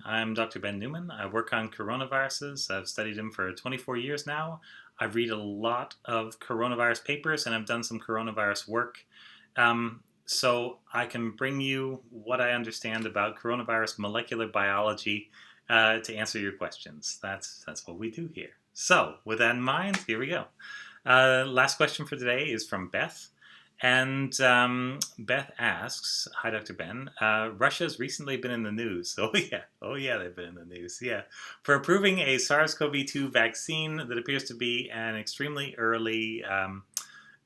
I'm Dr. Ben Newman. I work on coronaviruses. I've studied them for 24 years now. I read a lot of coronavirus papers and I've done some coronavirus work. So I can bring you what I understand about coronavirus molecular biology to answer your questions. That's what we do here. So with that in mind, here we go. Last question for today is from Beth. And Beth asks, "Hi, Dr. Ben. Russia's recently been in the news. Oh yeah, they've been in the news. Yeah, for approving a SARS-CoV-2 vaccine that appears to be an extremely early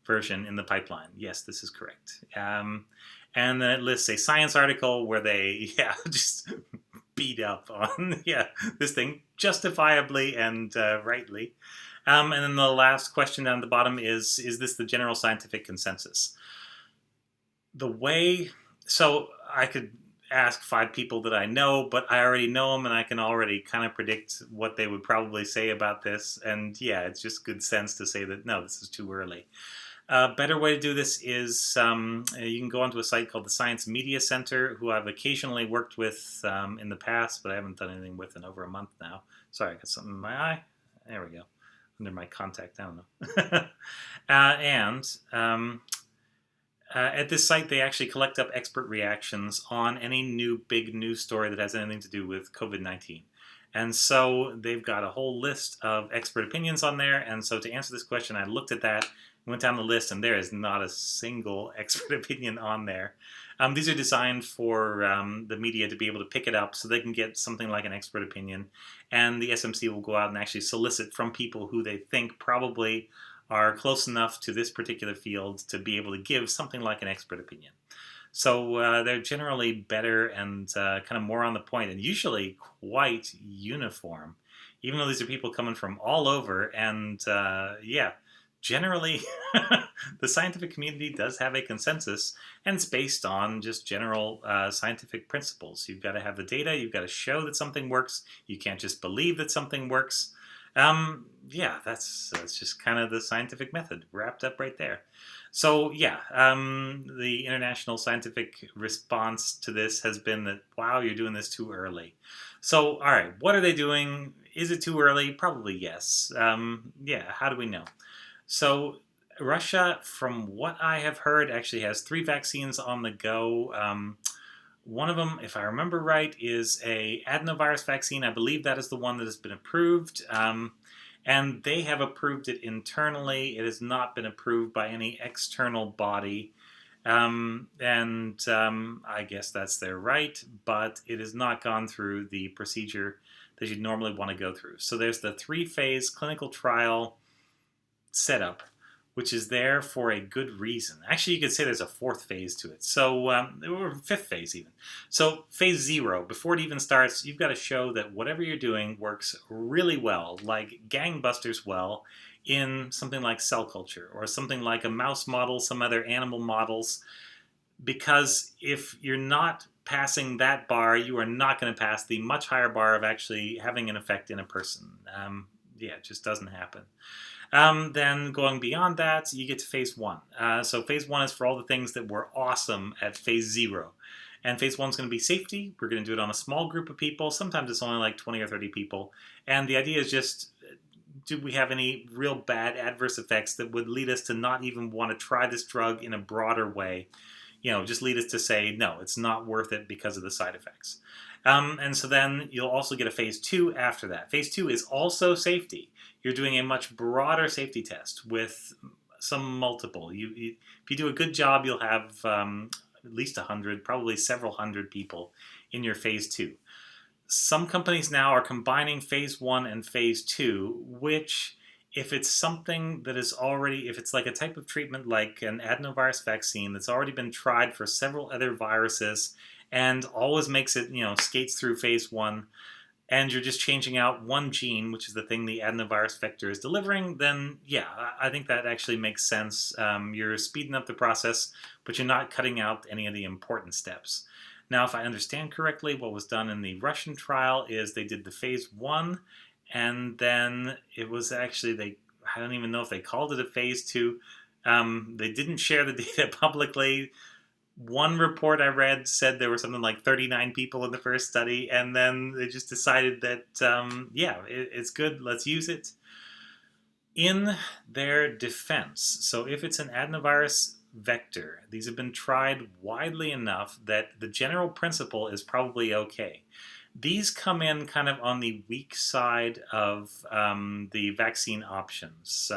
version in the pipeline. Yes, this is correct. And then it lists a science article where they just beat up on this thing justifiably and rightly. And then the last question down at the bottom is this the general scientific consensus? The way, so I could ask 5 people that I know, but I already know them and I can already kind of predict what they would probably say about this. And yeah, it's just good sense to say that no, this is too early. A better way to do this is you can go onto a site called the Science Media Center, who I've occasionally worked with in the past, but I haven't done anything with in over a month now. Sorry, I got something in my eye. There we go. Under my contact, I don't know. At this site, they actually collect up expert reactions on any new big news story that has anything to do with COVID-19. And so they've got a whole list of expert opinions on there. And so to answer this question, I looked at that, went down the list, and there is not a single expert opinion on there. These are designed for the media to be able to pick it up so they can get something like an expert opinion. And the SMC will go out and actually solicit from people who they think probably are close enough to this particular field to be able to give something like an expert opinion. So they're generally better and kind of more on the point and usually quite uniform, even though these are people coming from all over. And generally the scientific community does have a consensus, and it's based on just general scientific principles. You've got to have the data, you've got to show that something works, you can't just believe that something works. That's just kind of the scientific method wrapped up right there. So the international scientific response to this has been that, wow, you're doing this too early. So, all right, what are they doing? Is it too early? Probably yes. How do we know? So Russia, from what I have heard, actually has 3 vaccines on the go. One of them, if I remember right, is a adenovirus vaccine. I believe that is the one that has been approved. And they have approved it internally. It has not been approved by any external body. I guess that's their right, but it has not gone through the procedure that you'd normally want to go through. So there's the 3-phase clinical trial setup, which is there for a good reason. Actually, you could say there's a 4th phase to it. So, or 5th phase even. So phase 0, before it even starts, you've got to show that whatever you're doing works really well, like gangbusters well, in something like cell culture, or something like a mouse model, some other animal models. Because if you're not passing that bar, you are not going to pass the much higher bar of actually having an effect in a person. It just doesn't happen. Then going beyond that, you get to phase 1. So phase 1 is for all the things that were awesome at phase 0. And phase 1 is going to be safety. We're going to do it on a small group of people. Sometimes it's only like 20 or 30 people. And the idea is just, do we have any real bad adverse effects that would lead us to not even want to try this drug in a broader way? Just lead us to say, no, it's not worth it because of the side effects. And so then you'll also get a phase 2 after that. Phase 2 is also safety. You're doing a much broader safety test with some multiple. If you do a good job, you'll have at least 100, probably several hundred people in your phase 2. Some companies now are combining phase 1 and phase 2, which, if it's something that is already, if it's like a type of treatment like an adenovirus vaccine that's already been tried for several other viruses and always makes it, skates through phase 1, and you're just changing out one gene, which is the thing the adenovirus vector is delivering, then I think that actually makes sense. You're speeding up the process, but you're not cutting out any of the important steps. Now, if I understand correctly, what was done in the Russian trial is they did the phase 1, and then it was actually, I don't even know if they called it a phase 2. They didn't share the data publicly, one report I read said there were something like 39 people in the first study, and then they just decided that, yeah, it's good, let's use it. In their defense, so if it's an adenovirus vector, these have been tried widely enough that the general principle is probably okay. These come in kind of on the weak side of the vaccine options.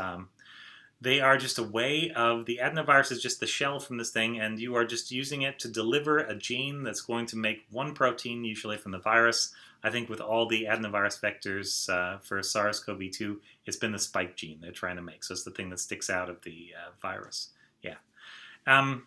They are just a way of, the adenovirus is just the shell from this thing, and you are just using it to deliver a gene that's going to make one protein, usually from the virus. I think with all the adenovirus vectors for SARS-CoV-2, it's been the spike gene they're trying to make. So it's the thing that sticks out of the virus. Yeah. Um,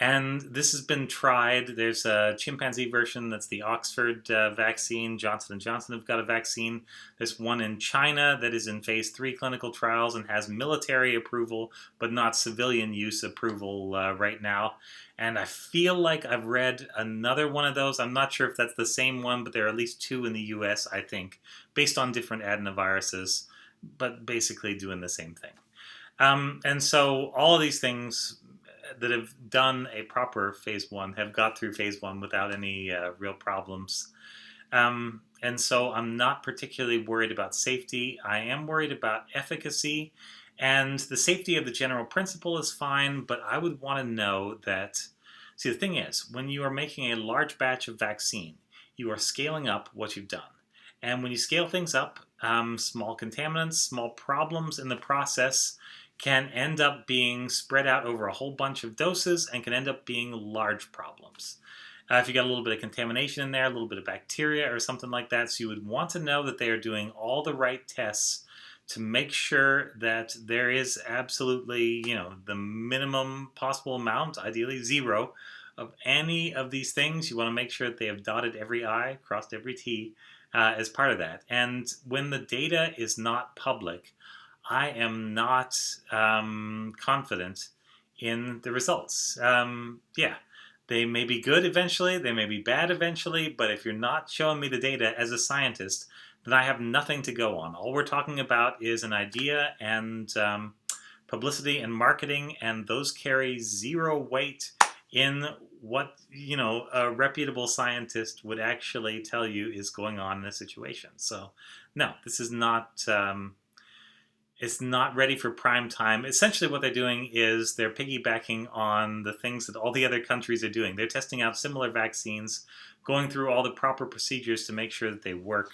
and this has been tried. There's a chimpanzee version that's the Oxford vaccine. Johnson & Johnson have got a vaccine. There's one in China that is in phase 3 clinical trials and has military approval, but not civilian use approval right now. And I feel like I've read another one of those. I'm not sure if that's the same one, but there are at least 2 in the US, I think, based on different adenoviruses, but basically doing the same thing. And so all of these things that have done a proper phase 1 have got through phase 1 without any real problems. And so I'm not particularly worried about safety. I am worried about efficacy. And the safety of the general principle is fine, but I would want to know that. See, the thing is, when you are making a large batch of vaccine, you are scaling up what you've done. And when you scale things up, small contaminants, small problems in the process can end up being spread out over a whole bunch of doses and can end up being large problems. If you got a little bit of contamination in there, a little bit of bacteria or something like that, so you would want to know that they are doing all the right tests to make sure that there is absolutely, the minimum possible amount, ideally 0, of any of these things. You want to make sure that they have dotted every I, crossed every T as part of that. And when the data is not public, I am not confident in the results. Yeah, they may be good eventually, they may be bad eventually, but if you're not showing me the data as a scientist, then I have nothing to go on. All we're talking about is an idea and publicity and marketing, and those carry 0 weight in what a reputable scientist would actually tell you is going on in a situation. So, no, this is not. It's not ready for prime time. Essentially what they're doing is they're piggybacking on the things that all the other countries are doing. They're testing out similar vaccines, going through all the proper procedures to make sure that they work.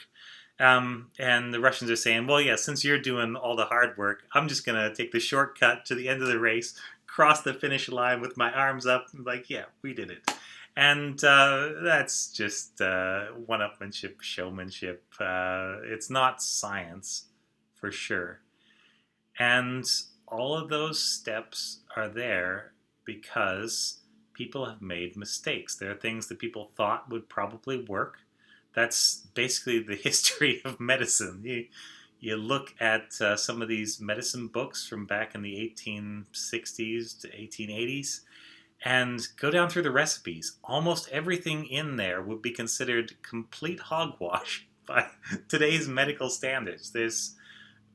And the Russians are saying, well, yeah, since you're doing all the hard work, I'm just going to take the shortcut to the end of the race, cross the finish line with my arms up, like, yeah, we did it. And that's just one-upmanship, showmanship. It's not science, for sure. And all of those steps are there because people have made mistakes. There are things that people thought would probably work. That's basically the history of medicine. You look at some of these medicine books from back in the 1860s to 1880s and go down through the recipes. Almost everything in there would be considered complete hogwash by today's medical standards. There's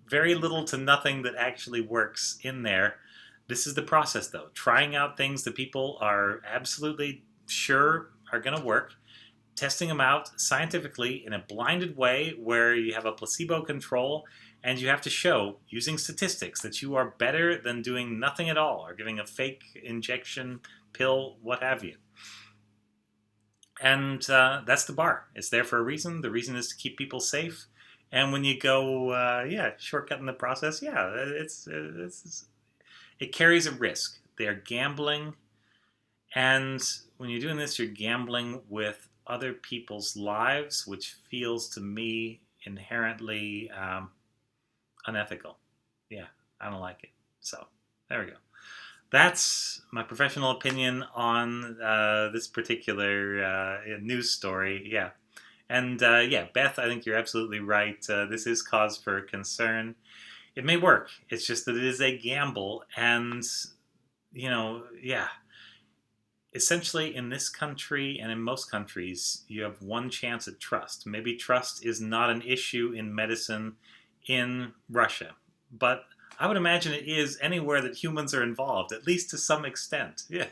very little to nothing that actually works in there. This is the process, though. Trying out things that people are absolutely sure are going to work, testing them out scientifically in a blinded way where you have a placebo control, and you have to show, using statistics, that you are better than doing nothing at all, or giving a fake injection, pill, what have you. And that's the bar. It's there for a reason. The reason is to keep people safe. And when you go, shortcutting the process, it carries a risk. They are gambling, and when you're doing this, you're gambling with other people's lives, which feels to me inherently unethical. Yeah, I don't like it. So there we go. That's my professional opinion on this particular news story. Yeah. And Beth, I think you're absolutely right. This is cause for concern. It may work. It's just that it is a gamble. And, essentially in this country and in most countries, you have one chance at trust. Maybe trust is not an issue in medicine in Russia. But I would imagine it is anywhere that humans are involved, at least to some extent. Yeah.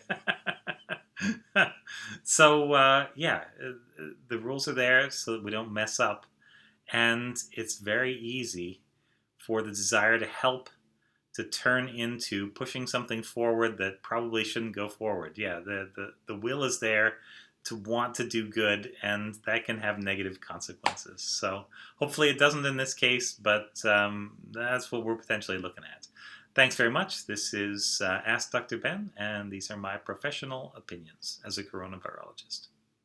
So, yeah, the rules are there so that we don't mess up. And it's very easy for the desire to help to turn into pushing something forward that probably shouldn't go forward. Yeah, the will is there to want to do good, and that can have negative consequences. So hopefully it doesn't in this case, but that's what we're potentially looking at. Thanks very much. This is Ask Dr. Ben, and these are my professional opinions as a coronavirologist.